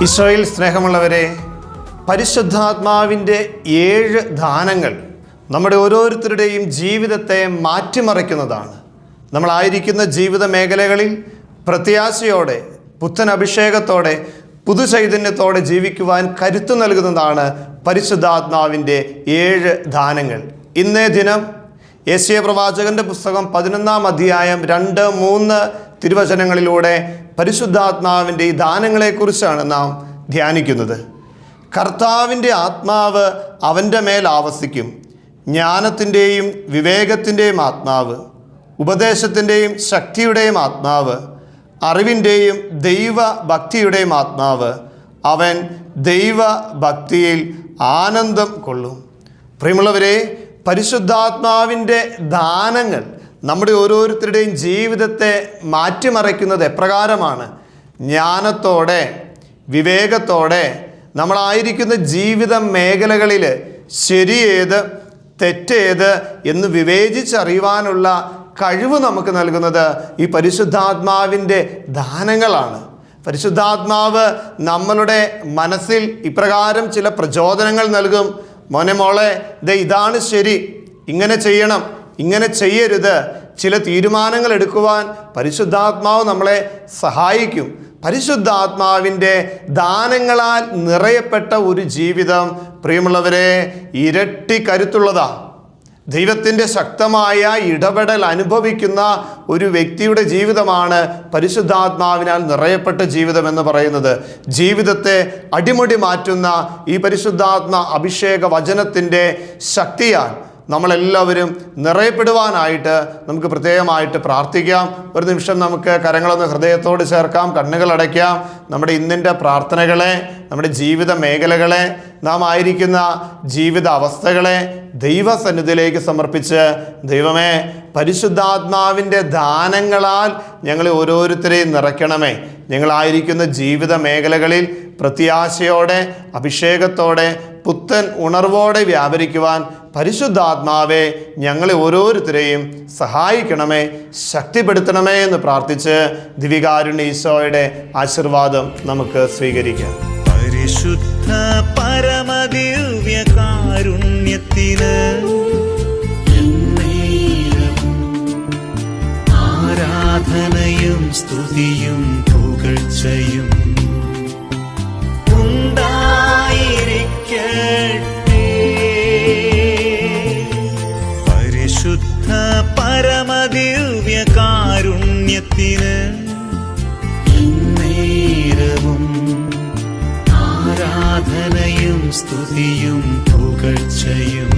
ഈശോയിൽ സ്നേഹമുള്ളവരെ, പരിശുദ്ധാത്മാവിൻ്റെ 7 ദാനങ്ങൾ നമ്മുടെ ഓരോരുത്തരുടെയും ജീവിതത്തെ മാറ്റിമറിക്കുന്നതാണ്. നമ്മളായിരിക്കുന്ന ജീവിത മേഖലകളിൽ പ്രത്യാശയോടെ, പുത്തൻ അഭിഷേകത്തോടെ, പുതുചൈതന്യത്തോടെ ജീവിക്കുവാൻ കരുത്തു നൽകുന്നതാണ് പരിശുദ്ധാത്മാവിൻ്റെ 7 ദാനങ്ങൾ. ഇന്നേ ദിനം യെശയ്യാ പ്രവാചകന്റെ പുസ്തകം 11-ാം അധ്യായം 2-3 തിരുവചനങ്ങളിലൂടെ പരിശുദ്ധാത്മാവിൻ്റെ ഈ ദാനങ്ങളെക്കുറിച്ചാണ് നാം ധ്യാനിക്കുന്നത്. കർത്താവിൻ്റെ ആത്മാവ് അവൻ്റെ മേൽ ആവസിക്കും, ജ്ഞാനത്തിൻ്റെയും വിവേകത്തിൻ്റെയും ആത്മാവ്, ഉപദേശത്തിൻ്റെയും ശക്തിയുടെയും ആത്മാവ്, അറിവിൻ്റെയും ദൈവഭക്തിയുടെയും ആത്മാവ്. അവൻ ദൈവഭക്തിയിൽ ആനന്ദം കൊള്ളും. പ്രിയമുള്ളവരെ, പരിശുദ്ധാത്മാവിൻ്റെ ദാനങ്ങൾ നമ്മുടെ ഓരോരുത്തരുടെയും ജീവിതത്തെ മാറ്റിമറിക്കുന്നത് എപ്രകാരമാണ്? ജ്ഞാനത്തോടെ, വിവേകത്തോടെ നമ്മളായിരിക്കുന്ന ജീവിത മേഖലകളിൽ ശരിയേത് തെറ്റേത് എന്ന് വിവേചിച്ചറിയുവാനുള്ള കഴിവ് നമുക്ക് നൽകുന്നത് ഈ പരിശുദ്ധാത്മാവിൻ്റെ ദാനങ്ങളാണ്. പരിശുദ്ധാത്മാവ് നമ്മളുടെ മനസ്സിൽ ഇപ്രകാരം ചില പ്രചോദനങ്ങൾ നൽകും. മോനെ മോളെ, ഇതാണ് ശരി, ഇങ്ങനെ ചെയ്യണം, ഇങ്ങനെ ചെയ്യരുത്. ചില തീരുമാനങ്ങൾ എടുക്കുവാൻ പരിശുദ്ധാത്മാവ് നമ്മളെ സഹായിക്കും. പരിശുദ്ധാത്മാവിൻ്റെ ദാനങ്ങളാൽ നിറയപ്പെട്ട ഒരു ജീവിതം, പ്രിയമുള്ളവരെ, ഇരട്ടി കരുത്തുള്ളതാണ്. ദൈവത്തിൻ്റെ ശക്തമായ ഇടപെടൽ അനുഭവിക്കുന്ന ഒരു വ്യക്തിയുടെ ജീവിതമാണ് പരിശുദ്ധാത്മാവിനാൽ നിറയപ്പെട്ട ജീവിതം എന്ന് പറയുന്നത്. ജീവിതത്തെ അടിമുടി മാറ്റുന്ന ഈ പരിശുദ്ധാത്മ അഭിഷേക വചനത്തിൻ്റെ ശക്തിയാൽ നമ്മളെല്ലാവരും നിറയപ്പെടുവാനായിട്ട് നമുക്ക് പ്രത്യേകമായിട്ട് പ്രാർത്ഥിക്കാം. ഒരു നിമിഷം നമുക്ക് കരങ്ങളൊന്ന് ഹൃദയത്തോട് ചേർക്കാം, കണ്ണുകൾ അടയ്ക്കാം. നമ്മുടെ ഇന്നിൻ്റെ പ്രാർത്ഥനകളെ, നമ്മുടെ ജീവിത മേഖലകളെ, നാം ആയിരിക്കുന്ന ജീവിത അവസ്ഥകളെ ദൈവസന്നിധിയിലേക്ക് സമർപ്പിച്ച്, ദൈവമേ, പരിശുദ്ധാത്മാവിൻ്റെ ദാനങ്ങളാൽ ഞങ്ങളെ ഓരോരുത്തരെയും നിറയ്ക്കണമേ. ഞങ്ങളായിരിക്കുന്ന ജീവിത മേഖലകളിൽ പ്രത്യാശയോടെ, അഭിഷേകത്തോടെ, പുത്തൻ ഉണർവോടെ വ്യാപരിക്കുവാൻ പരിശുദ്ധാത്മാവെ ഞങ്ങളെ ഓരോരുത്തരെയും സഹായിക്കണമേ, ശക്തിപ്പെടുത്തണമേ എന്ന് പ്രാർത്ഥിച്ച് ദിവ്യകാരുണ്യ ഈശോയുടെ ആശീർവാദം നമുക്ക് സ്വീകരിക്കാം. പരിശുദ്ധ പരമദിവ്യകാരുണ്യത്തിന് ആരാധനയും സ്തുതിയും പുകഴ്ചയും ഉണ്ടായിരിക്കട്ടെ. പരിശുദ്ധ പരമദിവ്യകാരുണ്യത്തിന് നേരവും ആരാധനയും സ്തുതിയും പുകഴ്ചയും